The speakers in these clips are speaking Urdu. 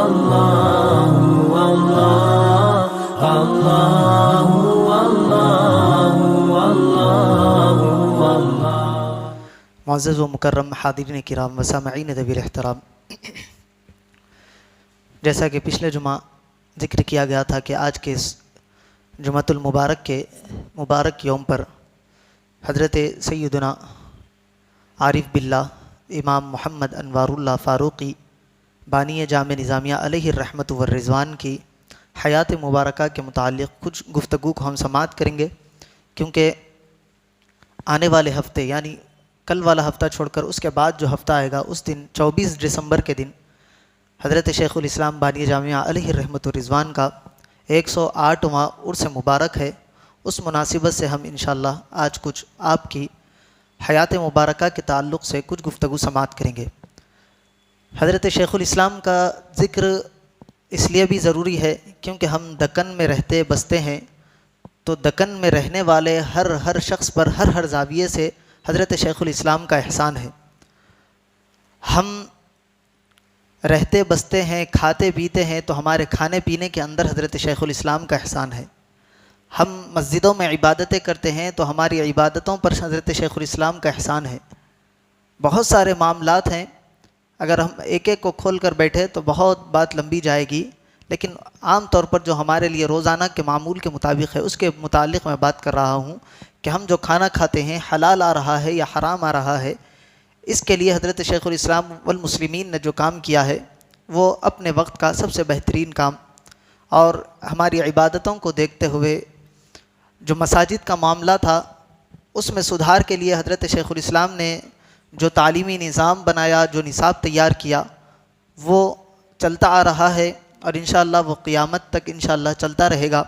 اللہ اللہ اللہ اللہ اللہ۔ معزز و مکرم حاضرین کرام و سامعین ذوی الاحترام، جیسا کہ پچھلے جمعہ ذکر کیا گیا تھا کہ آج کے اس جمعۃ المبارک کے مبارک یوم پر حضرت سیدنا عارف باللہ امام محمد انوار اللہ فاروقی بانی جامع نظامیہ علیہ الرحمۃ والرضوان کی حیات مبارکہ کے متعلق کچھ گفتگو کو ہم سماعت کریں گے، کیونکہ آنے والے ہفتے یعنی کل والا ہفتہ چھوڑ کر اس کے بعد جو ہفتہ آئے گا اس دن 24 دسمبر کے دن حضرت شیخ الاسلام بانی جامعہ علیہ الرحمۃ والرضوان کا 108واں عرس مبارک ہے۔ اس مناسبت سے ہم انشاءاللہ آج کچھ آپ کی حیات مبارکہ کے تعلق سے کچھ گفتگو سماعت کریں گے۔ حضرت شیخ الاسلام کا ذکر اس لیے بھی ضروری ہے کیونکہ ہم دکن میں رہتے بستے ہیں، تو دکن میں رہنے والے ہر شخص پر ہر زاویے سے حضرت شیخ الاسلام کا احسان ہے۔ ہم رہتے بستے ہیں، کھاتے پیتے ہیں، تو ہمارے کھانے پینے کے اندر حضرت شیخ الاسلام کا احسان ہے۔ ہم مسجدوں میں عبادتیں کرتے ہیں تو ہماری عبادتوں پر حضرت شیخ الاسلام کا احسان ہے۔ بہت سارے معاملات ہیں، اگر ہم ایک ایک کو کھول کر بیٹھے تو بہت بات لمبی جائے گی، لیکن عام طور پر جو ہمارے لیے روزانہ کے معمول کے مطابق ہے اس کے متعلق میں بات کر رہا ہوں کہ ہم جو کھانا کھاتے ہیں حلال آ رہا ہے یا حرام آ رہا ہے، اس کے لیے حضرت شیخ الاسلام والمسلمین نے جو کام کیا ہے وہ اپنے وقت کا سب سے بہترین کام، اور ہماری عبادتوں کو دیکھتے ہوئے جو مساجد کا معاملہ تھا اس میں سدھار کے لیے حضرت شیخ الاسلام نے جو تعلیمی نظام بنایا، جو نصاب تیار کیا، وہ چلتا آ رہا ہے اور انشاءاللہ وہ قیامت تک انشاءاللہ چلتا رہے گا،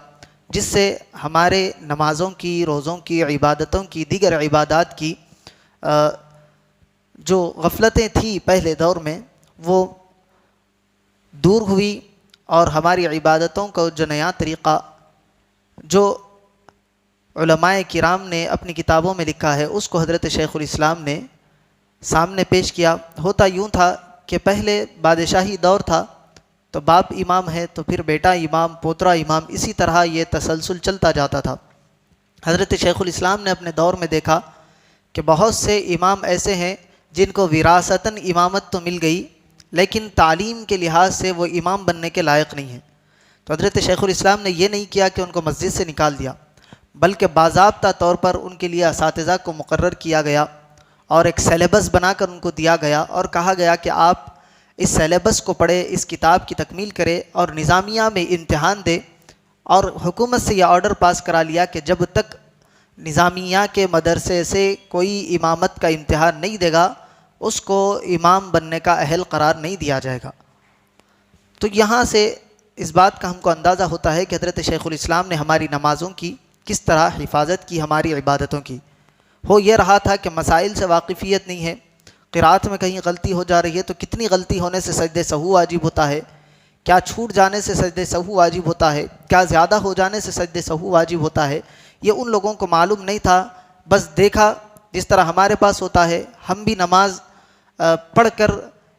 جس سے ہمارے نمازوں کی، روزوں کی، عبادتوں کی، دیگر عبادات کی جو غفلتیں تھیں پہلے دور میں وہ دور ہوئی، اور ہماری عبادتوں کا جو نیا طریقہ جو علماء کرام نے اپنی کتابوں میں لکھا ہے اس کو حضرت شیخ الاسلام نے سامنے پیش کیا۔ ہوتا یوں تھا کہ پہلے بادشاہی دور تھا تو باپ امام ہے تو پھر بیٹا امام، پوترا امام، اسی طرح یہ تسلسل چلتا جاتا تھا۔ حضرت شیخ الاسلام نے اپنے دور میں دیکھا کہ بہت سے امام ایسے ہیں جن کو وراثتاً امامت تو مل گئی لیکن تعلیم کے لحاظ سے وہ امام بننے کے لائق نہیں ہیں، تو حضرت شیخ الاسلام نے یہ نہیں کیا کہ ان کو مسجد سے نکال دیا، بلکہ باضابطہ طور پر ان کے لیے اساتذہ کو مقرر کیا گیا اور ایک سیلیبس بنا کر ان کو دیا گیا اور کہا گیا کہ آپ اس سیلیبس کو پڑھے، اس کتاب کی تکمیل کرے اور نظامیہ میں امتحان دے، اور حکومت سے یہ آرڈر پاس کرا لیا کہ جب تک نظامیہ کے مدرسے سے کوئی امامت کا امتحان نہیں دے گا اس کو امام بننے کا اہل قرار نہیں دیا جائے گا۔ تو یہاں سے اس بات کا ہم کو اندازہ ہوتا ہے کہ حضرت شیخ الاسلام نے ہماری نمازوں کی کس طرح حفاظت کی، ہماری عبادتوں کی۔ ہو یہ رہا تھا کہ مسائل سے واقفیت نہیں ہے، قرات میں کہیں غلطی ہو جا رہی ہے تو کتنی غلطی ہونے سے سجدہ سہو واجب ہوتا ہے، کیا چھوٹ جانے سے سجدہ سہو واجب ہوتا ہے، کیا زیادہ ہو جانے سے سجدہ سہو واجب ہوتا ہے، یہ ان لوگوں کو معلوم نہیں تھا۔ بس دیکھا جس طرح ہمارے پاس ہوتا ہے، ہم بھی نماز پڑھ کر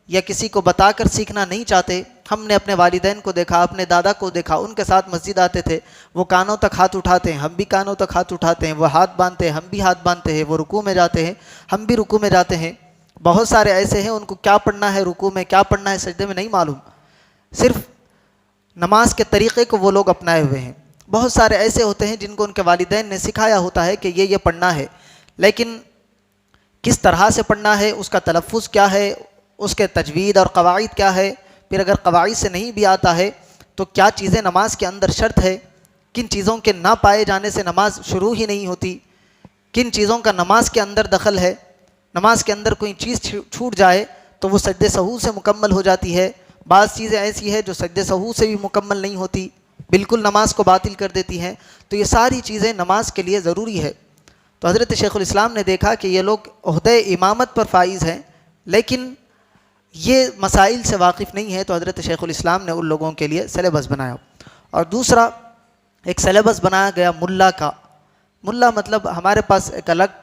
یا کسی کو بتا کر سیکھنا نہیں چاہتے۔ ہم نے اپنے والدین کو دیکھا، اپنے دادا کو دیکھا، ان کے ساتھ مسجد آتے تھے، وہ کانوں تک ہاتھ اٹھاتے ہیں، ہم بھی کانوں تک ہاتھ اٹھاتے ہیں، وہ ہاتھ باندھتے ہیں، ہم بھی ہاتھ باندھتے ہیں، وہ رکوع میں جاتے ہیں، ہم بھی رکوع میں جاتے ہیں۔ بہت سارے ایسے ہیں ان کو کیا پڑھنا ہے رکوع میں، کیا پڑھنا ہے سجدے میں نہیں معلوم، صرف نماز کے طریقے کو وہ لوگ اپنائے ہوئے ہیں۔ بہت سارے ایسے ہوتے ہیں جن کو ان کے والدین نے سکھایا ہوتا ہے کہ یہ پڑھنا ہے، لیکن کس طرح سے پڑھنا ہے، اس کا تلفظ کیا ہے، اس کے تجوید اور قواعد کیا ہے، پھر اگر قواعد سے نہیں بھی آتا ہے تو کیا چیزیں نماز کے اندر شرط ہے، کن چیزوں کے نہ پائے جانے سے نماز شروع ہی نہیں ہوتی، کن چیزوں کا نماز کے اندر دخل ہے، نماز کے اندر کوئی چیز چھوٹ جائے تو وہ سجدہ سہو سے مکمل ہو جاتی ہے، بعض چیزیں ایسی ہے جو سجدہ سہو سے بھی مکمل نہیں ہوتی، بالکل نماز کو باطل کر دیتی ہیں۔ تو یہ ساری چیزیں نماز کے لیے ضروری ہے۔ تو حضرت شیخ الاسلام نے دیکھا کہ یہ لوگ عہدہ امامت پر فائز ہیں لیکن یہ مسائل سے واقف نہیں ہے، تو حضرت شیخ الاسلام نے ان لوگوں کے لیے سلیبس بنایا۔ اور دوسرا ایک سلیبس بنایا گیا ملا کا۔ ملا مطلب ہمارے پاس ایک الگ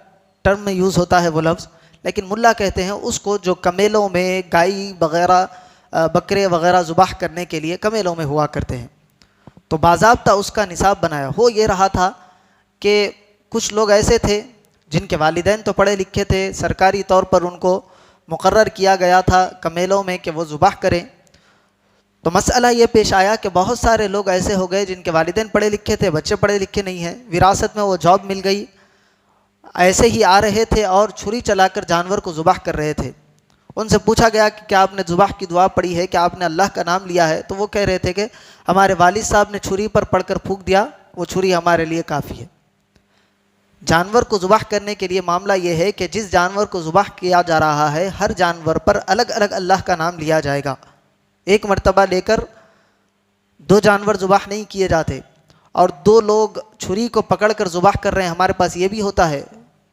ٹرم میں یوز ہوتا ہے وہ لفظ، لیکن ملا کہتے ہیں اس کو جو کمیلوں میں گائے وغیرہ بکرے وغیرہ ذبح کرنے کے لیے کمیلوں میں ہوا کرتے ہیں۔ تو باضابطہ اس کا نصاب بنایا ہو یہ رہا تھا کہ کچھ لوگ ایسے تھے جن کے والدین تو پڑھے لکھے تھے، سرکاری طور پر ان کو مقرر کیا گیا تھا کمیلوں میں کہ وہ ذبح کریں۔ تو مسئلہ یہ پیش آیا کہ بہت سارے لوگ ایسے ہو گئے جن کے والدین پڑھے لکھے تھے، بچے پڑھے لکھے نہیں ہیں، وراثت میں وہ جاب مل گئی، ایسے ہی آ رہے تھے اور چھری چلا کر جانور کو ذبح کر رہے تھے۔ ان سے پوچھا گیا کہ کیا آپ نے ذبح کی دعا پڑھی ہے، کیا آپ نے اللہ کا نام لیا ہے؟ تو وہ کہہ رہے تھے کہ ہمارے والد صاحب نے چھری پر پڑھ کر پھونک دیا، وہ چھری ہمارے لیے کافی ہے۔ جانور کو ذبح کرنے کے لیے معاملہ یہ ہے کہ جس جانور کو ذبح کیا جا رہا ہے ہر جانور پر الگ الگ اللہ کا نام لیا جائے گا۔ ایک مرتبہ لے کر دو جانور ذبح نہیں کیے جاتے، اور دو لوگ چھری کو پکڑ کر ذبح کر رہے ہیں، ہمارے پاس یہ بھی ہوتا ہے،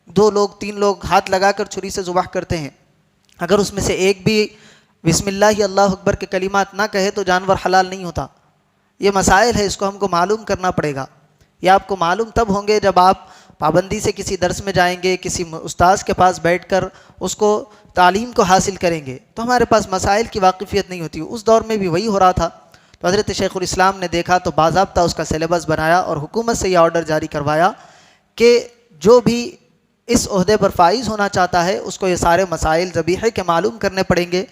دو لوگ تین لوگ ہاتھ لگا کر چھری سے ذبح کرتے ہیں، اگر اس میں سے ایک بھی بسم اللہ اللہ اکبر کے کلمات نہ کہے تو جانور حلال نہیں ہوتا۔ یہ مسائل ہے، اس کو ہم کو معلوم کرنا پڑے گا۔ یہ آپ کو معلوم تب ہوں گے جب آپ پابندی سے کسی درس میں جائیں گے، کسی استاذ کے پاس بیٹھ کر اس کو تعلیم کو حاصل کریں گے، تو ہمارے پاس مسائل کی واقفیت نہیں ہوتی۔ اس دور میں بھی وہی ہو رہا تھا، تو حضرت شیخ الاسلام نے دیکھا تو باضابطہ اس کا سلیبس بنایا اور حکومت سے یہ آرڈر جاری کروایا کہ جو بھی اس عہدے پر فائز ہونا چاہتا ہے اس کو یہ سارے مسائل ذبیحے کے معلوم کرنے پڑیں گے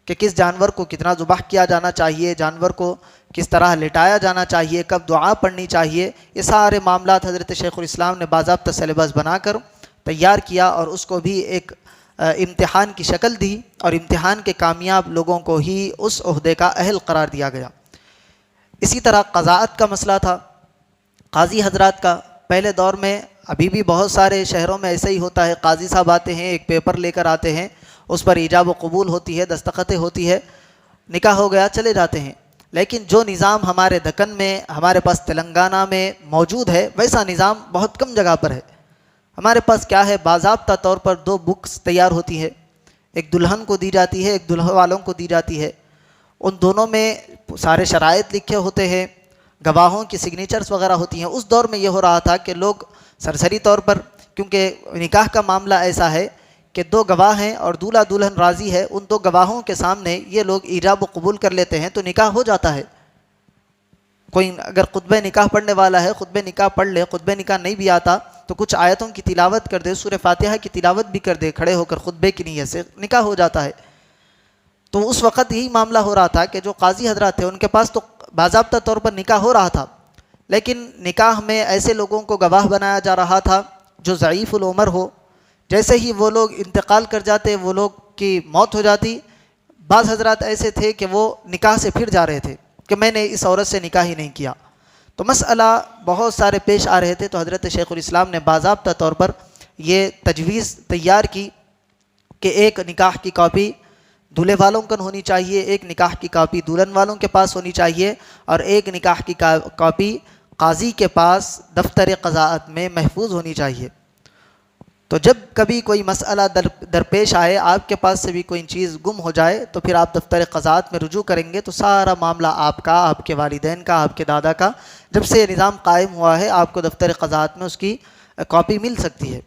کہ کس جانور کو کتنا ذبح کیا جانا چاہیے، جانور کو کس طرح لٹایا جانا چاہیے، کب دعا پڑھنی چاہیے، یہ سارے معاملات حضرت شیخ الاسلام نے باضابطہ سلیبس بنا کر تیار کیا اور اس کو بھی ایک امتحان کی شکل دی، اور امتحان کے کامیاب لوگوں کو ہی اس عہدے کا اہل قرار دیا گیا۔ اسی طرح قضاءت کا مسئلہ تھا، قاضی حضرات کا۔ پہلے دور میں، ابھی بھی بہت سارے شہروں میں ایسا ہی ہوتا ہے، قاضی صاحب آتے ہیں، ایک پیپر لے کر آتے ہیں، اس پر ایجاب و قبول ہوتی ہے، دستخطیں ہوتی ہے، نکاح ہو گیا، چلے جاتے ہیں۔ لیکن جو نظام ہمارے دکن میں، ہمارے پاس تلنگانہ میں موجود ہے، ویسا نظام بہت کم جگہ پر ہے۔ ہمارے پاس کیا ہے، باضابطہ طور پر دو بکس تیار ہوتی ہے، ایک دلہن کو دی جاتی ہے، ایک دلہن والوں کو دی جاتی ہے۔ ان دونوں میں سارے شرائط لکھے ہوتے ہیں، گواہوں کی سگنیچرز وغیرہ ہوتی ہیں۔ اس دور میں یہ ہو رہا تھا کہ لوگ سرسری طور پر، کیونکہ نکاح کا معاملہ ایسا ہے کہ دو گواہ ہیں اور دولہا دلہن راضی ہے، ان دو گواہوں کے سامنے یہ لوگ ایجاب و قبول کر لیتے ہیں تو نکاح ہو جاتا ہے۔ کوئی اگر خطبہ نکاح پڑھنے والا ہے، خطبہ نکاح پڑھ لے، خطبہ نکاح نہیں بھی آتا تو کچھ آیتوں کی تلاوت کر دے، سورہ فاتحہ کی تلاوت بھی کر دے کھڑے ہو کر خطبے کی نیت سے، نکاح ہو جاتا ہے۔ تو اس وقت یہی معاملہ ہو رہا تھا کہ جو قاضی حضرات تھے ان کے پاس تو باضابطہ طور پر نکاح ہو رہا تھا، لیکن نکاح میں ایسے لوگوں کو گواہ بنایا جا رہا تھا جو ضعیف العمر ہو۔ جیسے ہی وہ لوگ انتقال کر جاتے، وہ لوگ کی موت ہو جاتی، بعض حضرات ایسے تھے کہ وہ نکاح سے پھر جا رہے تھے کہ میں نے اس عورت سے نکاح ہی نہیں کیا۔ تو مسئلہ بہت سارے پیش آ رہے تھے، تو حضرت شیخ الاسلام نے باضابطہ طور پر یہ تجویز تیار کی کہ ایک نکاح کی کاپی دولہے والوں کا ہونی چاہیے، ایک نکاح کی کاپی دلہن والوں کے پاس ہونی چاہیے، اور ایک نکاح کی کاپی قاضی کے پاس دفتر قضاءت میں محفوظ ہونی چاہیے۔ تو جب کبھی کوئی مسئلہ درپیش آئے، آپ کے پاس سے بھی کوئی چیز گم ہو جائے، تو پھر آپ دفتر قضاءت میں رجوع کریں گے تو سارا معاملہ آپ کا، آپ کے والدین کا، آپ کے دادا کا، جب سے یہ نظام قائم ہوا ہے آپ کو دفتر قضاءت میں اس کی کاپی مل سکتی ہے۔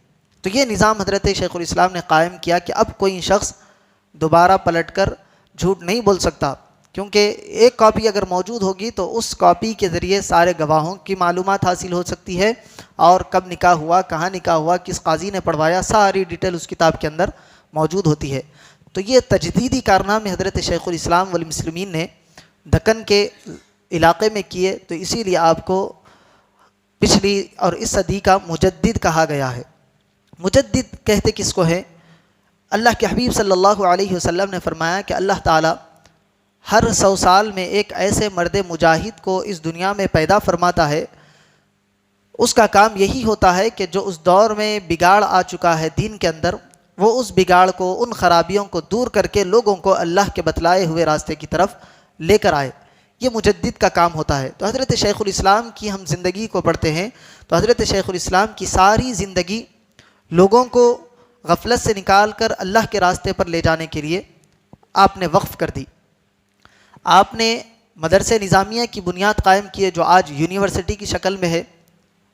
تو یہ نظام حضرت شیخ الاسلام نے قائم کیا کہ اب کوئی شخص دوبارہ پلٹ کر جھوٹ نہیں بول سکتا، کیونکہ ایک کاپی اگر موجود ہوگی تو اس کاپی کے ذریعے سارے گواہوں کی معلومات حاصل ہو سکتی ہے، اور کب نکاح ہوا، کہاں نکاح ہوا، کس قاضی نے پڑھوایا، ساری ڈیٹیل اس کتاب کے اندر موجود ہوتی ہے۔ تو یہ تجدیدی کارنامے حضرت شیخ الاسلام والمسلمین نے دکن کے علاقے میں کیے، تو اسی لیے آپ کو پچھلی اور اس صدی کا مجدد کہا گیا ہے۔ مجدد کہتے کس کو ہے؟ اللہ کے حبیب صلی اللہ علیہ وسلم نے فرمایا کہ اللہ تعالیٰ ہر 100 سال میں ایک ایسے مرد مجاہد کو اس دنیا میں پیدا فرماتا ہے، اس کا کام یہی ہوتا ہے کہ جو اس دور میں بگاڑ آ چکا ہے دین کے اندر، وہ اس بگاڑ کو، ان خرابیوں کو دور کر کے لوگوں کو اللہ کے بتلائے ہوئے راستے کی طرف لے کر آئے۔ یہ مجدد کا کام ہوتا ہے۔ تو حضرت شیخ الاسلام کی ہم زندگی کو پڑھتے ہیں تو حضرت شیخ الاسلام کی ساری زندگی لوگوں کو غفلت سے نکال کر اللہ کے راستے پر لے جانے کے لیے آپ نے وقف کر دی۔ آپ نے مدرسے نظامیہ کی بنیاد قائم کی ہے جو آج یونیورسٹی کی شکل میں ہے۔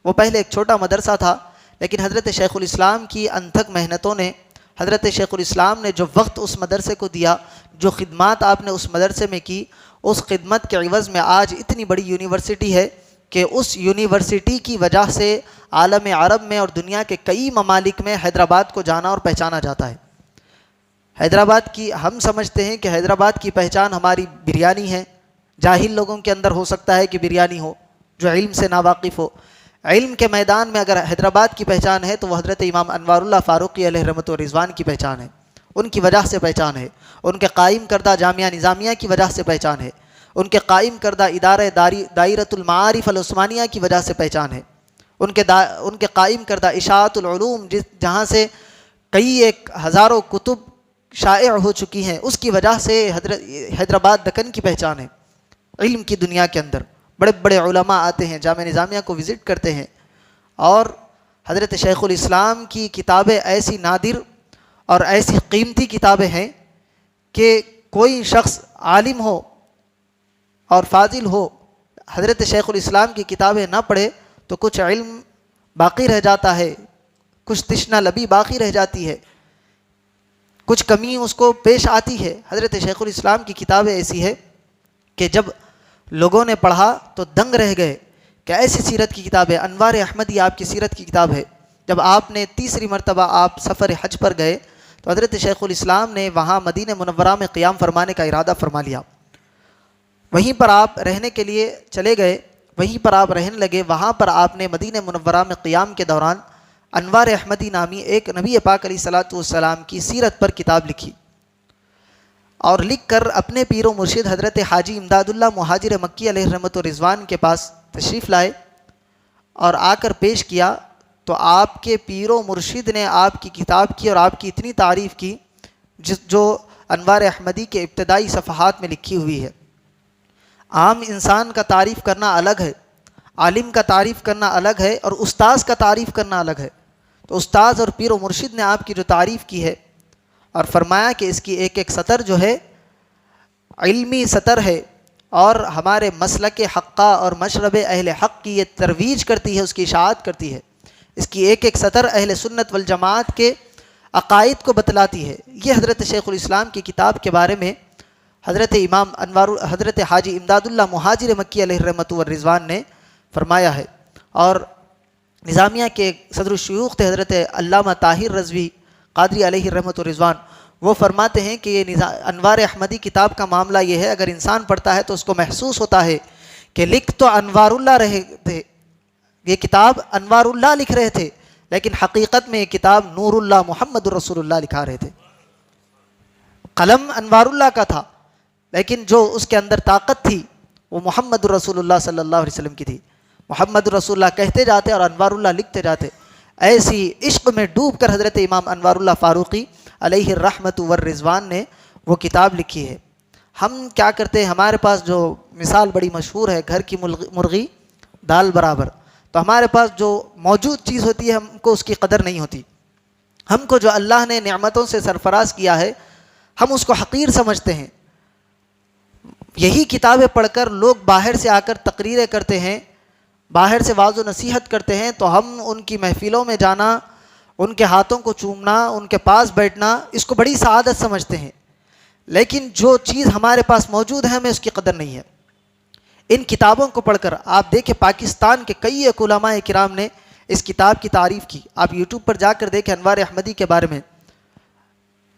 وہ پہلے ایک چھوٹا مدرسہ تھا، لیکن حضرت شیخ الاسلام کی انتھک محنتوں نے، حضرت شیخ الاسلام نے جو وقت اس مدرسے کو دیا، جو خدمات آپ نے اس مدرسے میں کی، اس خدمت کے عوض میں آج اتنی بڑی یونیورسٹی ہے کہ اس یونیورسٹی کی وجہ سے عالم عرب میں اور دنیا کے کئی ممالک میں حیدرآباد کو جانا اور پہچانا جاتا ہے۔ حیدرآباد کی ہم سمجھتے ہیں کہ حیدرآباد کی پہچان ہماری بریانی ہے، جاہل لوگوں کے اندر ہو سکتا ہے کہ بریانی ہو، جو علم سے ناواقف ہو۔ علم کے میدان میں اگر حیدرآباد کی پہچان ہے تو وہ حضرت امام انوار اللہ فاروقی علیہ رحمۃ و رضوان کی پہچان ہے، ان کی وجہ سے پہچان ہے، ان کے قائم کردہ جامعہ نظامیہ کی وجہ سے پہچان ہے، ان کے قائم کردہ ادارہ دائرۃ المعارف العثمانیہ کی وجہ سے پہچان ہے، ان کے قائم کردہ اشاعت العلوم جہاں سے کئی ایک ہزاروں کتب شائع ہو چکی ہیں، اس کی وجہ سے حیدرآباد دکن کی پہچان ہے۔ علم کی دنیا کے اندر بڑے بڑے علماء آتے ہیں، جامعہ نظامیہ کو وزٹ کرتے ہیں، اور حضرت شیخ الاسلام کی کتابیں ایسی نادر اور ایسی قیمتی کتابیں ہیں کہ کوئی شخص عالم ہو اور فاضل ہو، حضرت شیخ الاسلام کی کتابیں نہ پڑھے تو کچھ علم باقی رہ جاتا ہے، کچھ تشنہ لبی باقی رہ جاتی ہے، کچھ کمی اس کو پیش آتی ہے۔ حضرت شیخ الاسلام کی کتابیں ایسی ہے کہ جب لوگوں نے پڑھا تو دنگ رہ گئے کہ ایسی سیرت کی کتاب ہے۔ انوار احمدی آپ کی سیرت کی کتاب ہے۔ جب آپ نے تیسری مرتبہ آپ سفر حج پر گئے تو حضرت شیخ الاسلام نے وہاں مدینہ منورہ میں قیام فرمانے کا ارادہ فرما لیا، وہیں پر آپ رہنے کے لیے چلے گئے، وہیں پر آپ رہنے لگے۔ وہاں پر آپ نے مدینہ منورہ میں قیام کے دوران انوار احمدی نامی ایک نبی پاک علیہ الصلوۃ والسلام کی سیرت پر کتاب لکھی، اور لکھ کر اپنے پیر و مرشد حضرت حاجی امداد اللہ مہاجر مکی علیہ رحمۃ و رضوان کے پاس تشریف لائے اور آ کر پیش کیا، تو آپ کے پیر و مرشد نے آپ کی کتاب کی اور آپ کی اتنی تعریف کی جو انوار احمدی کے ابتدائی صفحات میں لکھی ہوئی ہے۔ عام انسان کا تعریف کرنا الگ ہے، عالم کا تعریف کرنا الگ ہے، اور استاذ کا تعریف کرنا الگ ہے۔ تو استاذ اور پیر و مرشد نے آپ کی جو تعریف کی ہے اور فرمایا کہ اس کی ایک ایک سطر جو ہے علمی سطر ہے، اور ہمارے مسلک حقہ اور مشرب اہل حق کی یہ ترویج کرتی ہے، اس کی اشاعت کرتی ہے، اس کی ایک ایک سطر اہل سنت والجماعت کے عقائد کو بتلاتی ہے۔ یہ حضرت شیخ الاسلام کی کتاب کے بارے میں حضرت حاجی امداد اللہ مہاجر مکی علیہ رحمۃ والرضوان نے فرمایا ہے۔ اور نظامیہ کے صدر الشیوخ تھے حضرت علامہ طاہر رضوی قادری علیہ رحمۃ والرضوان، وہ فرماتے ہیں کہ یہ انوار احمدی کتاب کا معاملہ یہ ہے، اگر انسان پڑھتا ہے تو اس کو محسوس ہوتا ہے کہ لکھ تو انوار اللہ رہے تھے، یہ کتاب انوار اللہ لکھ رہے تھے، لیکن حقیقت میں یہ کتاب نور اللہ محمد الرسول اللہ لکھا رہے تھے۔ قلم انوار اللہ کا تھا، لیکن جو اس کے اندر طاقت تھی وہ محمد الرسول اللہ صلی اللہ علیہ وسلم کی تھی۔ محمد الرسول اللہ کہتے جاتے اور انوار اللہ لکھتے جاتے۔ ایسی عشق میں ڈوب کر حضرت امام انوار اللہ فاروقی علیہ الرحمۃ والرضوان نے وہ کتاب لکھی ہے۔ ہم کیا کرتے ہیں، ہمارے پاس جو مثال بڑی مشہور ہے، گھر کی مرغی دال برابر، تو ہمارے پاس جو موجود چیز ہوتی ہے ہم کو اس کی قدر نہیں ہوتی۔ ہم کو جو اللہ نے نعمتوں سے سرفراز کیا ہے ہم اس کو حقیر سمجھتے ہیں۔ یہی کتابیں پڑھ کر لوگ باہر سے آ کر تقریریں کرتے ہیں، باہر سے واعظ و نصیحت کرتے ہیں، تو ہم ان کی محفلوں میں جانا، ان کے ہاتھوں کو چومنا، ان کے پاس بیٹھنا، اس کو بڑی سعادت سمجھتے ہیں، لیکن جو چیز ہمارے پاس موجود ہے ہمیں اس کی قدر نہیں ہے۔ ان کتابوں کو پڑھ کر آپ دیکھیں پاکستان کے کئی ایک علماء کرام نے اس کتاب کی تعریف کی۔ آپ یوٹیوب پر جا کر دیکھیں انوار احمدی کے بارے میں،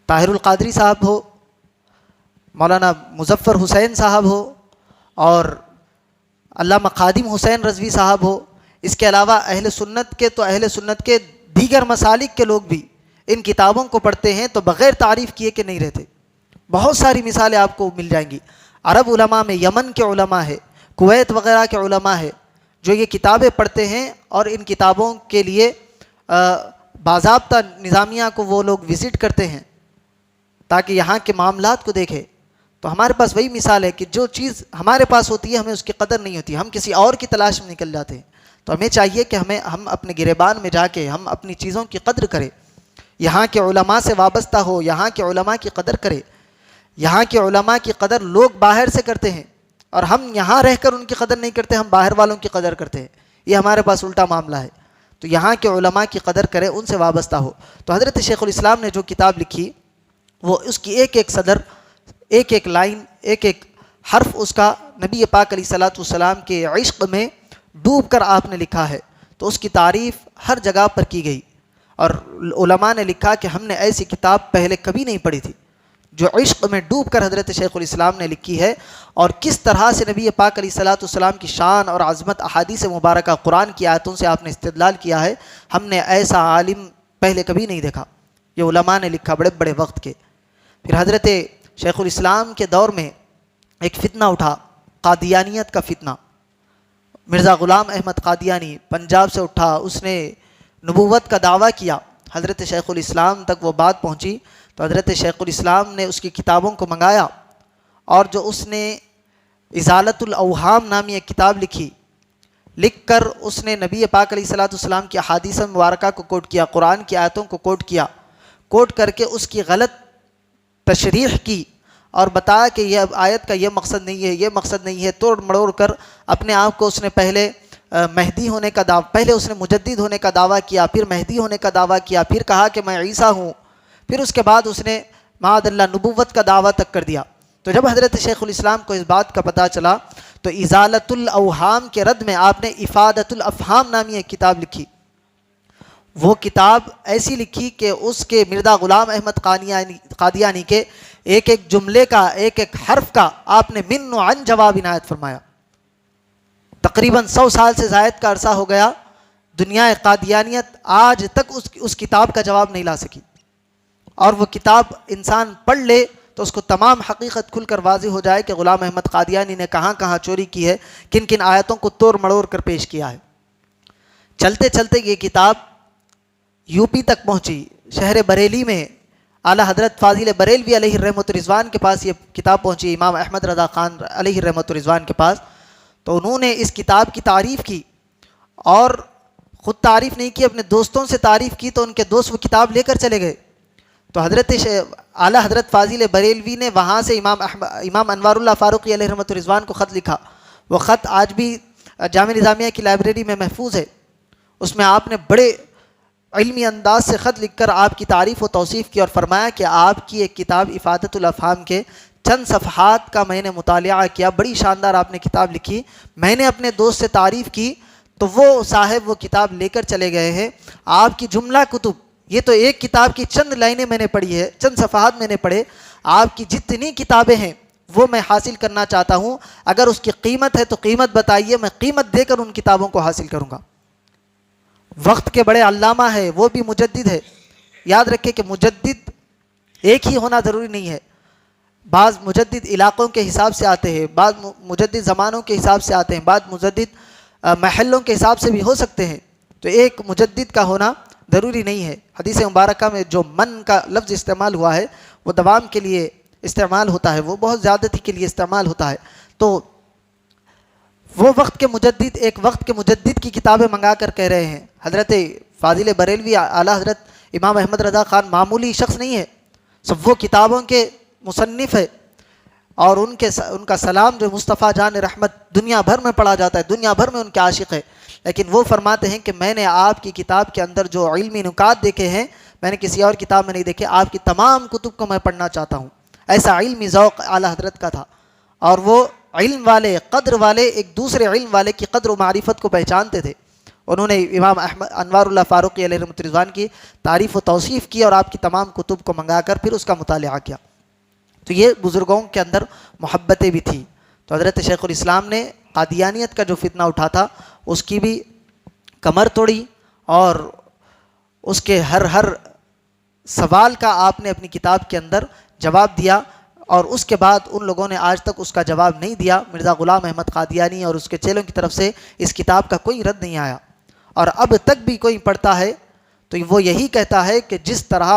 طاہر القادری صاحب ہو، مولانا مظفر حسین صاحب ہو، اور علامہ خادم حسین رضوی صاحب ہو، اس کے علاوہ اہل سنت کے دیگر مسالک کے لوگ بھی ان کتابوں کو پڑھتے ہیں تو بغیر تعریف کیے کہ نہیں رہتے۔ بہت ساری مثالیں آپ کو مل جائیں گی۔ عرب علماء میں یمن کے علماء ہے، کویت وغیرہ کے علماء ہے جو یہ کتابیں پڑھتے ہیں اور ان کتابوں کے لیے باضابطہ نظامیہ کو وہ لوگ وزٹ کرتے ہیں تاکہ یہاں کے معاملات کو دیکھیں۔ تو ہمارے پاس وہی مثال ہے کہ جو چیز ہمارے پاس ہوتی ہے ہمیں اس کی قدر نہیں ہوتی، ہم کسی اور کی تلاش میں نکل جاتے ہیں۔ تو ہمیں چاہیے کہ ہم اپنے گریبان میں جا کے ہم اپنی چیزوں کی قدر کریں، یہاں کے علماء سے وابستہ ہو، یہاں کے علماء کی قدر کرے۔ یہاں کے علماء کی قدر لوگ باہر سے کرتے ہیں اور ہم یہاں رہ کر ان کی قدر نہیں کرتے، ہم باہر والوں کی قدر کرتے ہیں۔ یہ ہمارے پاس الٹا معاملہ ہے۔ تو یہاں کے علماء کی قدر کرے، ان سے وابستہ ہو۔ تو حضرت شیخ الاسلام نے جو کتاب لکھی وہ اس کی ایک ایک صدر، ایک ایک لائن، ایک ایک حرف اس کا نبی پاک علیہ الصلوۃ والسلام کے عشق میں ڈوب کر آپ نے لکھا ہے۔ تو اس کی تعریف ہر جگہ پر کی گئی، اور علماء نے لکھا کہ ہم نے ایسی کتاب پہلے کبھی نہیں پڑھی تھی جو عشق میں ڈوب کر حضرت شیخ الاسلام نے لکھی ہے، اور کس طرح سے نبی پاک علیہ الصلوۃ والسلام کی شان اور عظمت احادیث مبارکہ قرآن کی آیتوں سے آپ نے استدلال کیا ہے۔ ہم نے ایسا عالم پہلے کبھی نہیں دیکھا، یہ علماء نے لکھا بڑے بڑے وقت کے۔ پھر حضرت شیخ الاسلام کے دور میں ایک فتنہ اٹھا، قادیانیت کا فتنہ۔ مرزا غلام احمد قادیانی پنجاب سے اٹھا، اس نے نبوت کا دعویٰ کیا، حضرت شیخ الاسلام تک وہ بات پہنچی تو حضرت شیخ الاسلام نے اس کی کتابوں کو منگایا، اور جو اس نے ازالۃ الاوہام نامی ایک کتاب لکھی، لکھ کر اس نے نبی پاک علیہ الصلوۃ والسلام کی احادیث مبارکہ کو کوٹ کیا، قرآن کی آیتوں کو کوٹ کیا، کوٹ کر کے اس کی غلط تشریح کی اور بتایا کہ یہ آیت کا یہ مقصد نہیں ہے، یہ مقصد نہیں ہے، توڑ مڑوڑ کر اپنے آپ کو اس نے پہلے مہدی ہونے کا دعویٰ، پہلے اس نے مجدد ہونے کا دعویٰ کیا، پھر مہدی ہونے کا دعویٰ کیا، پھر کہا کہ میں عیسیٰ ہوں، پھر اس کے بعد اس نے معاذ اللہ نبوت کا دعویٰ تک کر دیا۔ تو جب حضرت شیخ الاسلام کو اس بات کا پتہ چلا تو ازالۃ الاوہام کے رد میں آپ نے افادۃ الافہام نامی ایک کتاب لکھی۔ وہ کتاب ایسی لکھی کہ اس کے مرزا غلام احمد قادیانی کے ایک ایک جملے کا، ایک ایک حرف کا آپ نے من و عن جواب عنایت فرمایا۔ تقریباً 100 سال سے زائد کا عرصہ ہو گیا، دنیا قادیانیت آج تک اس کتاب کا جواب نہیں لا سکی، اور وہ کتاب انسان پڑھ لے تو اس کو تمام حقیقت کھل کر واضح ہو جائے کہ غلام احمد قادیانی نے کہاں کہاں چوری کی ہے، کن کن آیتوں کو توڑ مڑوڑ کر پیش کیا ہے۔ چلتے چلتے یہ کتاب یو پی تک پہنچی، شہر بریلی میں اعلیٰ حضرت فاضل بریلوی علیہ الرحمۃ الرضوان کے پاس یہ کتاب پہنچی، امام احمد رضا خان علیہ الرحمۃ الرضوان کے پاس۔ تو انہوں نے اس کتاب کی تعریف کی، اور خود تعریف نہیں کی، اپنے دوستوں سے تعریف کی، تو ان کے دوست وہ کتاب لے کر چلے گئے۔ تو اعلیٰ حضرت فاضل بریلوی نے وہاں سے امام انوار اللہ فاروقی علیہ الرحمۃ الرضوان کو خط لکھا۔ وہ خط آج بھی جامعہ نظامیہ کی لائبریری میں محفوظ ہے۔ اس میں آپ نے بڑے علمی انداز سے خط لکھ کر آپ کی تعریف و توصیف کی، اور فرمایا کہ آپ کی ایک کتاب افادۃ الافہام کے چند صفحات کا میں نے مطالعہ کیا، بڑی شاندار آپ نے کتاب لکھی۔ میں نے اپنے دوست سے تعریف کی تو وہ صاحب وہ کتاب لے کر چلے گئے ہیں۔ آپ کی جملہ کتب، یہ تو ایک کتاب کی چند لائنیں میں نے پڑھی ہے، چند صفحات میں نے پڑھے، آپ کی جتنی کتابیں ہیں وہ میں حاصل کرنا چاہتا ہوں، اگر اس کی قیمت ہے تو قیمت بتائیے، میں قیمت دے کر ان کتابوں کو حاصل کروں گا۔ وقت کے بڑے علامہ ہے، وہ بھی مجدد ہے۔ یاد رکھیں کہ مجدد ایک ہی ہونا ضروری نہیں ہے، بعض مجدد علاقوں کے حساب سے آتے ہیں، بعض مجدد زمانوں کے حساب سے آتے ہیں، بعض مجدد محلوں کے حساب سے بھی ہو سکتے ہیں۔ تو ایک مجدد کا ہونا ضروری نہیں ہے۔ حدیث مبارکہ میں جو من کا لفظ استعمال ہوا ہے وہ دوام کے لیے استعمال ہوتا ہے، وہ بہت زیادتی کے لیے استعمال ہوتا ہے۔ تو وہ وقت کے مجدد ایک وقت کے مجدد کی کتابیں منگا کر کہہ رہے ہیں۔ حضرت فاضل بریلوی اعلیٰ حضرت امام احمد رضا خان معمولی شخص نہیں ہے، سب وہ کتابوں کے مصنف ہے، اور ان کا سلام جو مصطفیٰ جان رحمت دنیا بھر میں پڑھا جاتا ہے، دنیا بھر میں ان کے عاشق ہے۔ لیکن وہ فرماتے ہیں کہ میں نے آپ کی کتاب کے اندر جو علمی نکات دیکھے ہیں میں نے کسی اور کتاب میں نہیں دیکھے، آپ کی تمام کتب کو میں پڑھنا چاہتا ہوں۔ ایسا علمی ذوق اعلیٰ حضرت کا تھا، اور وہ علم والے، قدر والے، ایک دوسرے علم والے کی قدر و معرفت کو پہچانتے تھے۔ انہوں نے امام انوار اللہ فاروقی علیہ الرحمۃ الرضوان کی تعریف و توصیف کی، اور آپ کی تمام کتب کو منگا کر پھر اس کا مطالعہ کیا۔ تو یہ بزرگوں کے اندر محبتیں بھی تھیں۔ تو حضرت شیخ الاسلام نے قادیانیت کا جو فتنہ اٹھا تھا اس کی بھی کمر توڑی، اور اس کے ہر سوال کا آپ نے اپنی کتاب کے اندر جواب دیا، اور اس کے بعد ان لوگوں نے آج تک اس کا جواب نہیں دیا۔ مرزا غلام احمد قادیانی اور اس کے چیلوں کی طرف سے اس کتاب کا کوئی رد نہیں آیا، اور اب تک بھی کوئی پڑھتا ہے تو وہ یہی کہتا ہے کہ جس طرح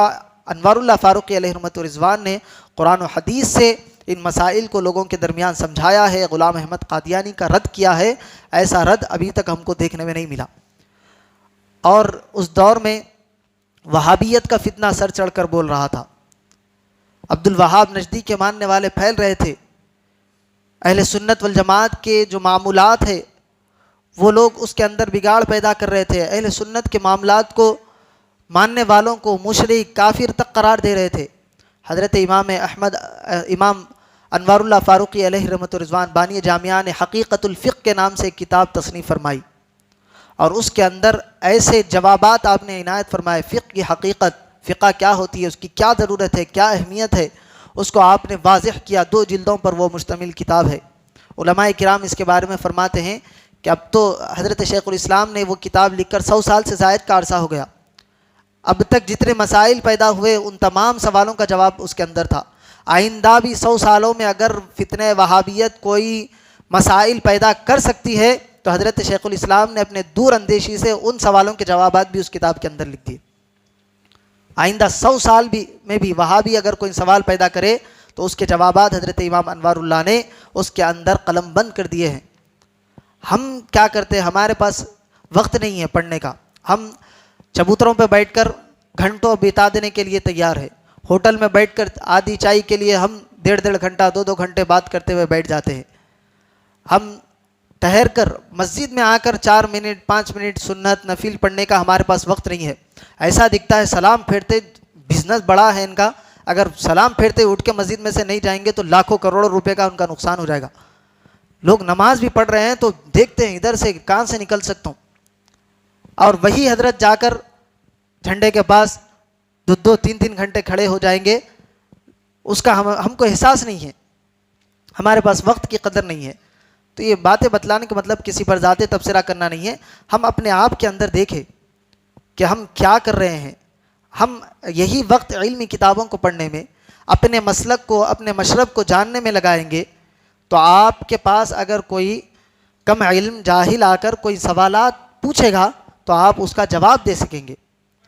انوار اللہ فاروقی علیہ الرحمۃ الرضوان نے قرآن و حدیث سے ان مسائل کو لوگوں کے درمیان سمجھایا ہے، غلام احمد قادیانی کا رد کیا ہے، ایسا رد ابھی تک ہم کو دیکھنے میں نہیں ملا۔ اور اس دور میں وہابیت کا فتنہ سر چڑھ کر بول رہا تھا، عبد الوہاب نجدی کے ماننے والے پھیل رہے تھے، اہل سنت والجماعت کے جو معمولات ہے وہ لوگ اس کے اندر بگاڑ پیدا کر رہے تھے، اہل سنت کے معاملات کو ماننے والوں کو مشرک کافر تک قرار دے رہے تھے۔ حضرت امام انوار اللہ فاروقی علیہ رحمۃ الرضوان بانی جامعہ نے حقیقت الفقہ کے نام سے ایک کتاب تصنیف فرمائی، اور اس کے اندر ایسے جوابات آپ نے عنایت فرمائے، فقہ کی حقیقت، فقہ کیا ہوتی ہے، اس کی کیا ضرورت ہے، کیا اہمیت ہے، اس کو آپ نے واضح کیا۔ 2 جلدوں پر وہ مشتمل کتاب ہے۔ علماء کرام اس کے بارے میں فرماتے ہیں کہ اب تو حضرت شیخ الاسلام نے وہ کتاب لکھ کر 100 سال سے زائد کا عرصہ ہو گیا، اب تک جتنے مسائل پیدا ہوئے ان تمام سوالوں کا جواب اس کے اندر تھا۔ آئندہ بھی 100 سالوں میں اگر فتنہ وہابیت کوئی مسائل پیدا کر سکتی ہے تو حضرت شیخ الاسلام نے اپنے دور اندیشی سے ان سوالوں کے جوابات بھی اس کتاب کے اندر لکھ دیے۔ آئندہ 100 سال میں بھی وہابی اگر کوئی سوال پیدا کرے تو اس کے جوابات حضرت امام انوار اللہ نے اس کے اندر قلم بند کر دیے ہیں۔ ہم کیا کرتے ہیں، ہمارے پاس وقت نہیں ہے پڑھنے کا، ہم چبوتروں پہ بیٹھ کر گھنٹوں بتا دینے کے لیے تیار ہے، ہوٹل میں بیٹھ کر آدھی چائے کے لیے ہم 1.5 گھنٹہ 2 گھنٹے بات کرتے ہوئے بیٹھ جاتے ہیں۔ ہم ٹھہر کر مسجد میں آ کر 4 منٹ 5 منٹ سنت نفل پڑھنے کا ہمارے پاس وقت نہیں ہے۔ ایسا دکھتا ہے سلام پھیرتے، بزنس بڑا ہے ان کا، اگر سلام پھیرتے اٹھ کے مسجد میں سے نہیں جائیں گے تو لاکھوں کروڑوں روپے کا ان کا نقصان ہو جائے گا۔ لوگ نماز بھی پڑھ رہے ہیں تو دیکھتے ہیں ادھر سے کہاں سے نکل سکتا ہوں، اور وہی حضرت جا کر جھنڈے کے پاس 2-3 گھنٹے کھڑے ہو جائیں گے، اس کا ہم کو احساس نہیں ہے، ہمارے پاس وقت کی قدر نہیں ہے۔ تو یہ باتیں بتلانے کا مطلب کسی پر ذاتی تبصرہ کرنا نہیں ہے، ہم اپنے آپ کے اندر دیکھیں کہ ہم کیا کر رہے ہیں۔ ہم یہی وقت علمی کتابوں کو پڑھنے میں، اپنے مسلک کو، اپنے مشرب کو جاننے میں لگائیں گے تو آپ کے پاس اگر کوئی کم علم جاہل آ کر کوئی سوالات پوچھے گا تو آپ اس کا جواب دے سکیں گے۔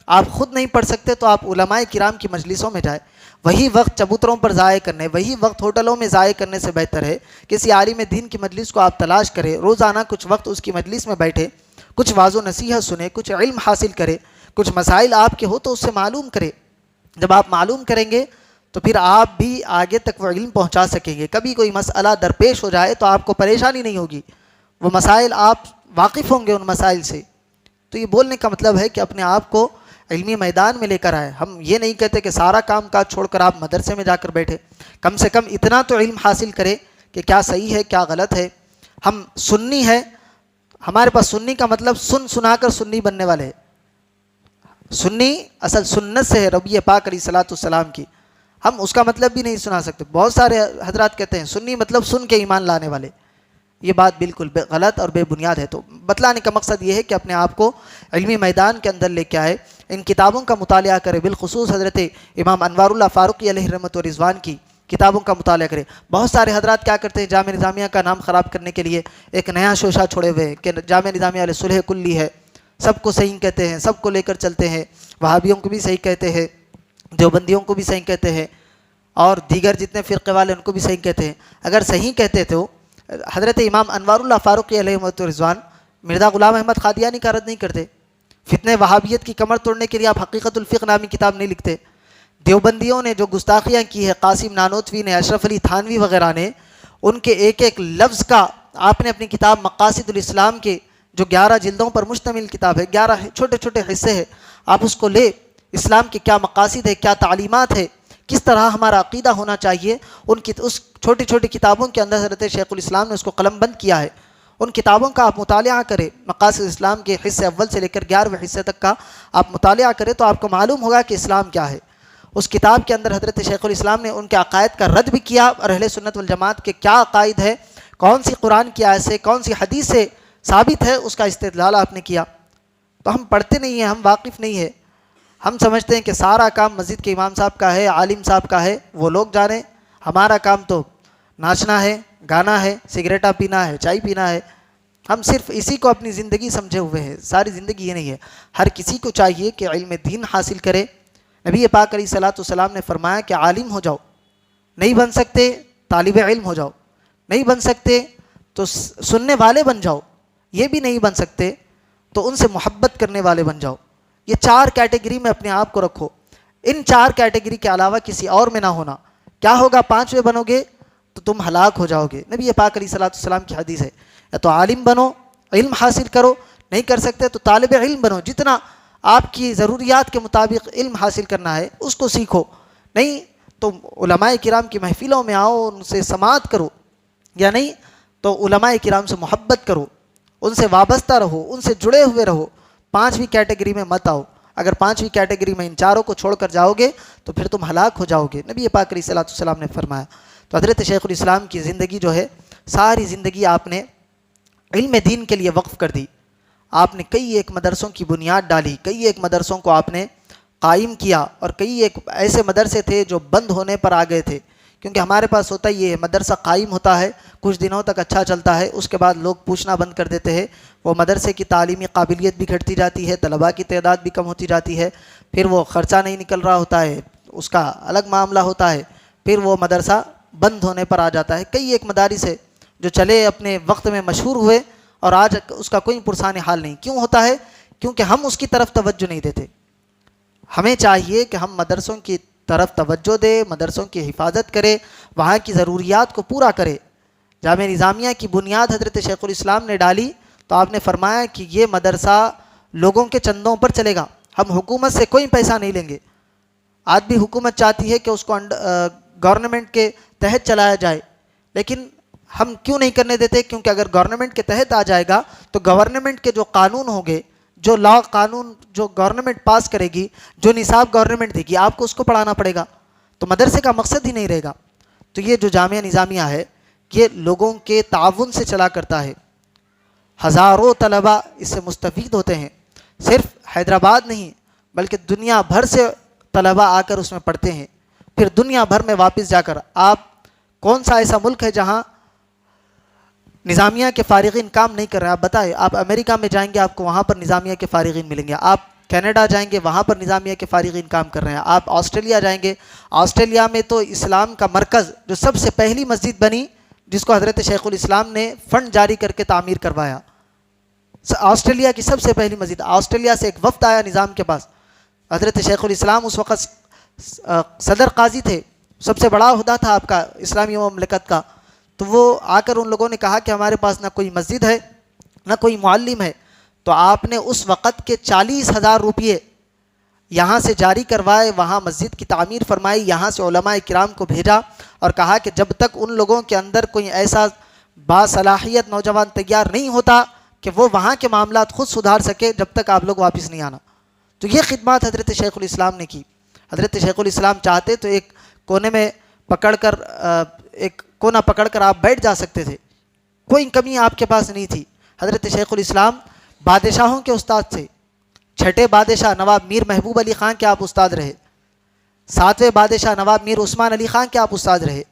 آپ خود نہیں پڑھ سکتے تو آپ علماء کرام کی مجلسوں میں جائیں۔ وہی وقت چبوتروں پر ضائع کرنے، وہی وقت ہوٹلوں میں ضائع کرنے سے بہتر ہے کسی عالم دین کی مجلس کو آپ تلاش کریں، روزانہ کچھ وقت اس کی مجلس میں بیٹھے، کچھ واعظ و نصیحت سنیں، کچھ علم حاصل کرے، کچھ مسائل آپ کے ہو تو اس سے معلوم کرے۔ جب آپ معلوم کریں گے تو پھر آپ بھی آگے تک وہ علم پہنچا سکیں گے۔ کبھی کوئی مسئلہ درپیش ہو جائے تو آپ کو پریشانی نہیں ہوگی، وہ مسائل آپ واقف ہوں گے ان مسائل سے۔ تو یہ بولنے کا مطلب ہے کہ اپنے آپ کو علمی میدان میں لے کر آئے۔ ہم یہ نہیں کہتے کہ سارا کام کاج چھوڑ کر آپ مدرسے میں جا کر بیٹھے، کم سے کم اتنا تو علم حاصل کرے کہ کیا صحیح ہے کیا غلط ہے۔ ہم سنی ہے، ہمارے پاس سنی کا مطلب سنا کر سنی بننے والے ہیں۔ سنی اصل سنت سے ہے نبی پاک علیہ الصلوۃ والسلام کی، ہم اس کا مطلب بھی نہیں سنا سکتے۔ بہت سارے حضرات کہتے ہیں سنی مطلب سن کے ایمان لانے والے، یہ بات بالکل غلط اور بے بنیاد ہے۔ تو بتلانے کا مقصد یہ ہے کہ اپنے آپ کو علمی میدان کے اندر لے کے آئے، ان کتابوں کا مطالعہ کرے، بالخصوص حضرت امام انوار اللہ فاروقی علیہ رحمۃ الرضوان کی کتابوں کا مطالعہ کرے۔ بہت سارے حضرات کیا کرتے ہیں، جامعہ نظامیہ کا نام خراب کرنے کے لیے ایک نیا شوشہ چھوڑے ہوئے ہیں کہ جامعہ نظامیہ علیہ صلح کلی ہے، سب کو صحیح کہتے ہیں، سب کو لے کر چلتے ہیں، وہابیوں کو بھی صحیح کہتے ہیں، دیوبندیوں کو بھی صحیح کہتے ہیں، اور دیگر جتنے فرقے والے ان کو بھی صحیح کہتے ہیں۔ اگر صحیح کہتے تو حضرت امام انوار اللہ فاروقی علیہ رضوان مرزا غلام احمد قادیانی کا رد نہیں کرتے، فتنہ وہابیت کی کمر توڑنے کے لیے آپ حقیقت الفقہ نامی کتاب نہیں لکھتے۔ دیوبندیوں نے جو گستاخیاں کی ہے، قاسم نانوتوی نے، اشرف علی تھانوی وغیرہ نے، ان کے ایک ایک لفظ کا آپ نے اپنی کتاب مقاصد الاسلام کے جو 11 جلدوں پر مشتمل کتاب ہے، 11 چھوٹے چھوٹے حصے ہیں، آپ اس کو لے، اسلام کے کیا مقاصد ہے، کیا تعلیمات ہے، کس طرح ہمارا عقیدہ ہونا چاہیے، اس چھوٹی چھوٹی کتابوں کے اندر حضرت شیخ الاسلام نے اس کو قلم بند کیا ہے۔ ان کتابوں کا آپ مطالعہ کریں، مقاصد اسلام کے حصے اول سے لے کر 11ویں حصے تک کا آپ مطالعہ کریں تو آپ کو معلوم ہوگا کہ اسلام کیا ہے۔ اس کتاب کے اندر حضرت شیخ الاسلام نے ان کے عقائد کا رد بھی کیا، اور اہل سنت والجماعت کے کیا عقائد ہے، کون سی قرآن کی آیت سے، کون سی حدیث سے ثابت ہے، اس کا استدلال آپ نے کیا۔ تو ہم پڑھتے نہیں ہیں، ہم واقف نہیں ہیں، ہم سمجھتے ہیں کہ سارا کام مسجد کے امام صاحب کا ہے، عالم صاحب کا ہے، وہ لوگ جانیں، ہمارا کام تو ناچنا ہے، گانا ہے، سگریٹا پینا ہے، چائے پینا ہے۔ ہم صرف اسی کو اپنی زندگی سمجھے ہوئے ہیں، ساری زندگی یہ نہیں ہے۔ ہر کسی کو چاہیے کہ علم دین حاصل کرے۔ نبی پاک علیہ الصلوۃ والسلام نے فرمایا کہ عالم ہو جاؤ، نہیں بن سکتے طالب علم ہو جاؤ، نہیں بن سکتے تو سننے والے بن جاؤ، یہ بھی نہیں بن سکتے تو ان سے محبت کرنے والے بن جاؤ۔ یہ 4 کیٹیگری میں اپنے آپ کو رکھو، ان 4 کیٹیگری کے علاوہ کسی اور میں نہ ہونا۔ کیا ہوگا 5ویں بنو گے تو تم ہلاک ہو جاؤ گے۔ نبی پاک علیہ الصلوۃ والسلام کی حدیث ہے، یا تو عالم بنو، علم حاصل کرو، نہیں کر سکتے تو طالب علم بنو، جتنا آپ کی ضروریات کے مطابق علم حاصل کرنا ہے اس کو سیکھو، نہیں تو علماء کرام کی محفلوں میں آؤ، ان سے سماعت کرو، یا نہیں تو علماء کرام سے محبت کرو، ان سے وابستہ رہو، ان سے جڑے ہوئے رہو، پانچویں کیٹیگری میں مت آؤ۔ اگر پانچویں کیٹیگری میں ان چاروں کو چھوڑ کر جاؤ گے تو پھر تم ہلاک ہو جاؤ گے، نبی پاک علیہ الصلوۃ والسلام نے فرمایا۔ تو حضرت شیخ الاسلام کی زندگی جو ہے، ساری زندگی آپ نے علم دین کے لیے وقف کر دی۔ آپ نے کئی ایک مدرسوں کی بنیاد ڈالی، کئی ایک مدرسوں کو آپ نے قائم کیا، اور کئی ایک ایسے مدرسے تھے جو بند ہونے پر آ گئے تھے، کیونکہ ہمارے پاس ہوتا ہی یہ مدرسہ قائم ہوتا ہے، کچھ دنوں تک اچھا چلتا ہے، اس کے بعد لوگ پوچھنا بند کر دیتے ہیں، وہ مدرسے کی تعلیمی قابلیت بھی گھٹتی جاتی ہے، طلباء کی تعداد بھی کم ہوتی جاتی ہے، پھر وہ خرچہ نہیں نکل رہا ہوتا ہے، اس کا الگ معاملہ ہوتا ہے، پھر وہ مدرسہ بند ہونے پر آ جاتا ہے۔ کئی ایک مدارس ہے جو چلے اپنے وقت میں مشہور ہوئے اور آج اس کا کوئی پرسان حال نہیں۔ کیوں ہوتا ہے؟ کیونکہ ہم اس کی طرف توجہ نہیں دیتے۔ ہمیں چاہیے کہ ہم مدرسوں کی طرف توجہ دیں، مدرسوں کی حفاظت کرے، وہاں کی ضروریات کو پورا کرے۔ جامعہ نظامیہ کی بنیاد حضرت شیخ الاسلام نے ڈالی تو آپ نے فرمایا کہ یہ مدرسہ لوگوں کے چندوں پر چلے گا، ہم حکومت سے کوئی پیسہ نہیں لیں گے۔ آج بھی حکومت چاہتی ہے کہ اس کو گورنمنٹ کے تحت چلایا جائے، لیکن ہم کیوں نہیں کرنے دیتے؟ کیونکہ اگر گورنمنٹ کے تحت آ جائے گا تو گورنمنٹ کے جو قانون ہوں گے، جو لا قانون جو گورنمنٹ پاس کرے گی، جو نصاب گورنمنٹ دے گی، آپ کو اس کو پڑھانا پڑے گا، تو مدرسے کا مقصد ہی نہیں رہے گا۔ تو یہ جو جامعہ نظامیہ ہے یہ لوگوں کے تعاون سے چلا کرتا ہے، ہزاروں طلباء اس سے مستفید ہوتے ہیں، صرف حیدرآباد نہیں بلکہ دنیا بھر سے طلباء آ کر اس میں پڑھتے ہیں، پھر دنیا بھر میں واپس جا کر آپ کون سا ایسا ملک ہے جہاں نظامیہ کے فارغین کام نہیں کر رہے؟ آپ بتائیں، آپ امریکہ میں جائیں گے آپ کو وہاں پر نظامیہ کے فارغین ملیں گے، آپ کینیڈا جائیں گے وہاں پر نظامیہ کے فارغین کام کر رہے ہیں، آپ آسٹریلیا جائیں گے، آسٹریلیا میں تو اسلام کا مرکز جو سب سے پہلی مسجد بنی جس کو حضرت شیخ الاسلام نے فنڈ جاری کر کے تعمیر کروایا، آسٹریلیا کی سب سے پہلی مسجد۔ آسٹریلیا سے ایک وفد آیا نظام کے پاس، حضرت شیخ الاسلام اس وقت صدر قاضی تھے، سب سے بڑا عہدہ تھا آپ کا اسلامی مملکت کا، تو وہ آ کر ان لوگوں نے کہا کہ ہمارے پاس نہ کوئی مسجد ہے نہ کوئی معلم ہے، تو آپ نے اس وقت کے 40,000 روپئے یہاں سے جاری کروائے، وہاں مسجد کی تعمیر فرمائی، یہاں سے علماء کرام کو بھیجا اور کہا کہ جب تک ان لوگوں کے اندر کوئی ایسا باصلاحیت نوجوان تیار نہیں ہوتا کہ وہ وہاں کے معاملات خود سدھار سکے، جب تک آپ لوگ واپس نہیں آنا۔ تو یہ خدمات حضرت شیخ الاسلام نے کی۔ حضرت شیخ الاسلام چاہتے تو ایک کونے میں پکڑ کر ایک کونا پکڑ کر آپ بیٹھ جا سکتے تھے، کوئی کمی آپ کے پاس نہیں تھی۔ حضرت شیخ الاسلام بادشاہوں کے استاد تھے، چھٹے بادشاہ نواب میر محبوب علی خان کے آپ استاد رہے، ساتویں بادشاہ نواب میر عثمان علی خان کے آپ استاد رہے،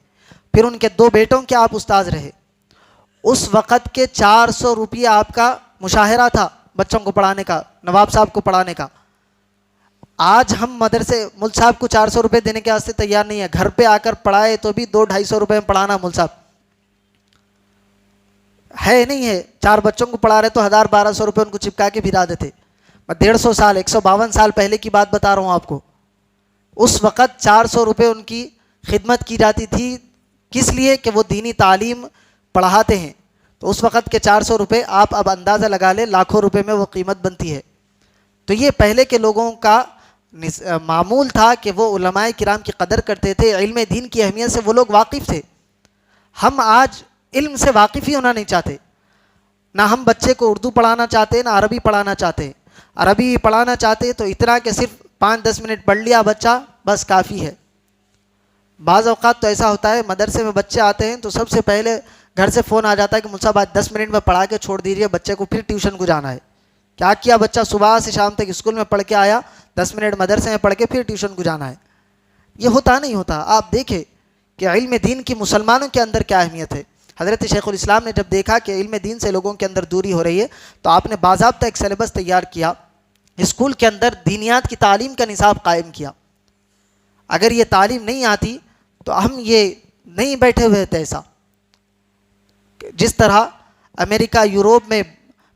پھر ان کے 2 بیٹوں کے آپ استاد رہے۔ اس وقت کے 400 روپیہ آپ کا مشاہرہ تھا بچوں کو پڑھانے کا، نواب صاحب کو پڑھانے کا۔ آج ہم مدرسے مل صاحب کو 400 روپے دینے کے واسطے تیار نہیں ہے، گھر پہ آ کر پڑھائے تو بھی 200-250 روپے میں پڑھانا مل صاحب ہے نہیں ہے۔ 4 بچوں کو پڑھا رہے تو 1000-1200 روپے ان کو چپکا کے بھیجا دیتے۔ میں 150 سال 152 سال پہلے کی بات بتا رہا ہوں آپ کو۔ اس وقت 400 روپے ان کی خدمت کی جاتی تھی، کس لیے کہ وہ دینی تعلیم پڑھاتے ہیں۔ تو اس وقت کے 400 روپے آپ اب اندازہ لگا لیں لاکھوں روپے میں وہ قیمت بنتی ہے۔ تو یہ پہلے کے لوگوں کا معمول تھا کہ وہ علماء کرام کی قدر کرتے تھے، علم دین کی اہمیت سے وہ لوگ واقف تھے۔ ہم آج علم سے واقف ہی ہونا نہیں چاہتے، نہ ہم بچے کو اردو پڑھانا چاہتے نہ عربی پڑھانا چاہتے۔ عربی پڑھانا چاہتے تو اتنا کہ صرف 5-10 منٹ پڑھ لیا بچہ بس کافی ہے۔ بعض اوقات تو ایسا ہوتا ہے مدرسے میں بچے آتے ہیں تو سب سے پہلے گھر سے فون آ جاتا ہے کہ مجھ صاحب آج 10 منٹ میں پڑھا کے چھوڑ دیجیے، بچے کو پھر ٹیوشن کو جانا ہے۔ کیا کیا بچہ صبح سے شام تک اسکول میں پڑھ کے آیا، 10 منٹ مدرسے میں پڑھ کے پھر ٹیوشن کو جانا ہے۔ یہ ہوتا نہیں ہوتا۔ آپ دیکھیں کہ علم دین کی مسلمانوں کے اندر کیا اہمیت ہے۔ حضرت شیخ الاسلام نے جب دیکھا کہ علم دین سے لوگوں کے اندر دوری ہو رہی ہے تو آپ نے باضابطہ ایک سلیبس تیار کیا، اسکول کے اندر دینیات کی تعلیم کا نصاب قائم کیا۔ اگر یہ تعلیم نہیں آتی تو ہم یہ نہیں بیٹھے ہوئے تھے ایسا۔ جس طرح امریکہ یوروپ میں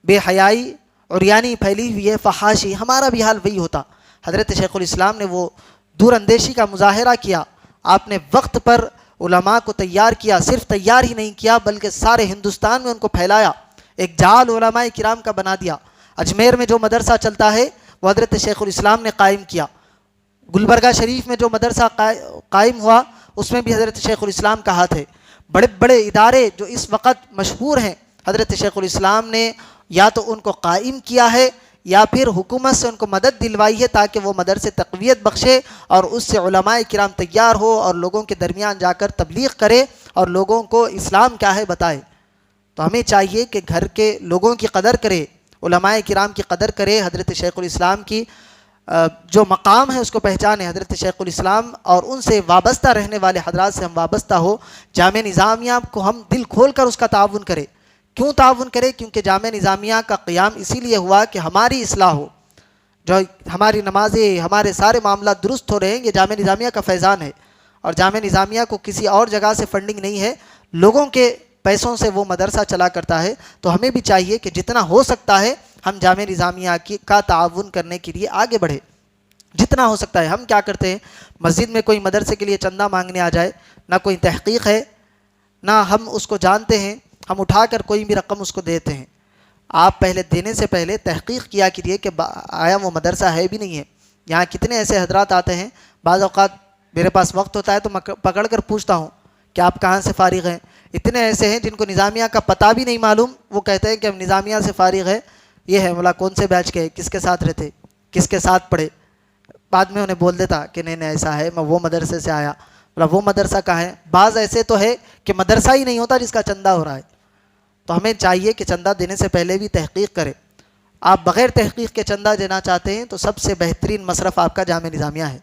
بے حیائی عریانی پھیلی ہوئی ہے، فحاشی، ہمارا بھی حال وہی ہوتا۔ حضرت شیخ الاسلام نے وہ دور اندیشی کا مظاہرہ کیا، آپ نے وقت پر علماء کو تیار کیا، صرف تیار ہی نہیں کیا بلکہ سارے ہندوستان میں ان کو پھیلایا۔ ایک جال علماء کرام کا بنا دیا۔ اجمیر میں جو مدرسہ چلتا ہے وہ حضرت شیخ الاسلام نے قائم کیا۔ گلبرگہ شریف میں جو مدرسہ قائم ہوا اس میں بھی حضرت شیخ الاسلام کا ہاتھ ہے۔ بڑے بڑے ادارے جو اس وقت مشہور ہیں، حضرت شیخ الاسلام نے یا تو ان کو قائم کیا ہے یا پھر حکومت سے ان کو مدد دلوائی ہے تاکہ وہ مدرسے تقویت بخشے اور اس سے علماء کرام تیار ہو اور لوگوں کے درمیان جا کر تبلیغ کرے اور لوگوں کو اسلام کیا ہے بتائے۔ تو ہمیں چاہیے کہ گھر کے لوگوں کی قدر کرے، علماء کرام کی قدر کرے، حضرت شیخ الاسلام کی جو مقام ہے اس کو پہچانے۔ حضرت شیخ الاسلام اور ان سے وابستہ رہنے والے حضرات سے ہم وابستہ ہو۔ جامعہ نظامیہ کو ہم دل کھول کر اس کا تعاون کریں۔ کیوں تعاون کرے؟ کیونکہ جامعہ نظامیہ کا قیام اسی لیے ہوا کہ ہماری اصلاح ہو، جو ہماری نمازیں، ہمارے سارے معاملات درست ہو رہے ہیں، یہ جامعہ نظامیہ کا فیضان ہے۔ اور جامعہ نظامیہ کو کسی اور جگہ سے فنڈنگ نہیں ہے، لوگوں کے پیسوں سے وہ مدرسہ چلا کرتا ہے۔ تو ہمیں بھی چاہیے کہ جتنا ہو سکتا ہے ہم جامعہ نظامیہ کا تعاون کرنے کے لیے آگے بڑھے، جتنا ہو سکتا ہے۔ ہم کیا کرتے ہیں، مسجد میں کوئی مدرسے کے لیے چندہ مانگنے آ جائے، نہ کوئی تحقیق ہے نہ ہم اس کو جانتے ہیں، ہم اٹھا کر کوئی بھی رقم اس کو دیتے ہیں۔ آپ پہلے دینے سے پہلے تحقیق کیا کیجیے کہ آیا وہ مدرسہ ہے بھی نہیں ہے۔ یہاں کتنے ایسے حضرات آتے ہیں، بعض اوقات میرے پاس وقت ہوتا ہے تو میں پکڑ کر پوچھتا ہوں کہ آپ کہاں سے فارغ ہیں۔ اتنے ایسے ہیں جن کو نظامیہ کا پتہ بھی نہیں معلوم، وہ کہتے ہیں کہ ہم نظامیہ سے فارغ ہے، یہ ہے مولا کون سے بیچ کے، کس کے ساتھ رہتے، کس کے ساتھ پڑھے۔ بعد میں انہیں بول دیتا کہ نہیں نہیں ایسا ہے، میں وہ مدرسے سے آیا۔ مولا وہ مدرسہ کہاں ہے؟ بعض ایسے تو ہے کہ مدرسہ ہی نہیں ہوتا جس کا چندہ ہو رہا ہے۔ تو ہمیں چاہیے کہ چندہ دینے سے پہلے بھی تحقیق کرے۔ آپ بغیر تحقیق کے چندہ دینا چاہتے ہیں تو سب سے بہترین مصرف آپ کا جامعہ نظامیہ ہے۔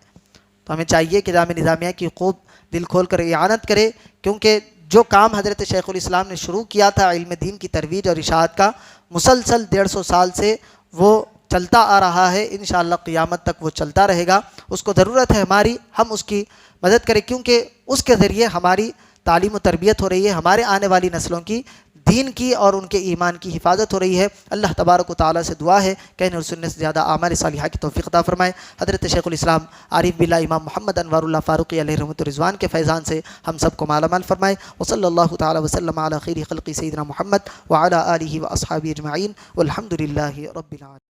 تو ہمیں چاہیے کہ جامعہ نظامیہ کی خوب دل کھول کر اعانت کرے، کیونکہ جو کام حضرت شیخ الاسلام نے شروع کیا تھا علم دین کی ترویج اور اشاعت کا، مسلسل 150 سال سے وہ چلتا آ رہا ہے، انشاءاللہ قیامت تک وہ چلتا رہے گا۔ اس کو ضرورت ہے ہماری ہم اس کی مدد کریں، کیونکہ اس کے ذریعے ہماری تعلیم و تربیت ہو رہی ہے، ہمارے آنے والی نسلوں کی دین کی اور ان کے ایمان کی حفاظت ہو رہی ہے۔ اللہ تبارک و تعالیٰ سے دعا ہے کہنے اور سننے سے زیادہ اعمال صالحہ کی توفیق عطا فرمائے۔ حضرت شیخ الاسلام عارف باللہ امام محمد انوار اللہ فاروقی علیہ رحمۃ الرضوان کے فیضان سے ہم سب کو مالا مال فرمائے۔ وصلی اللہ تعالیٰ وسلم علی خیر خلق سیدنا محمد وعلی آلہ واصحابہ اجمعین والحمد للہ رب العالمین۔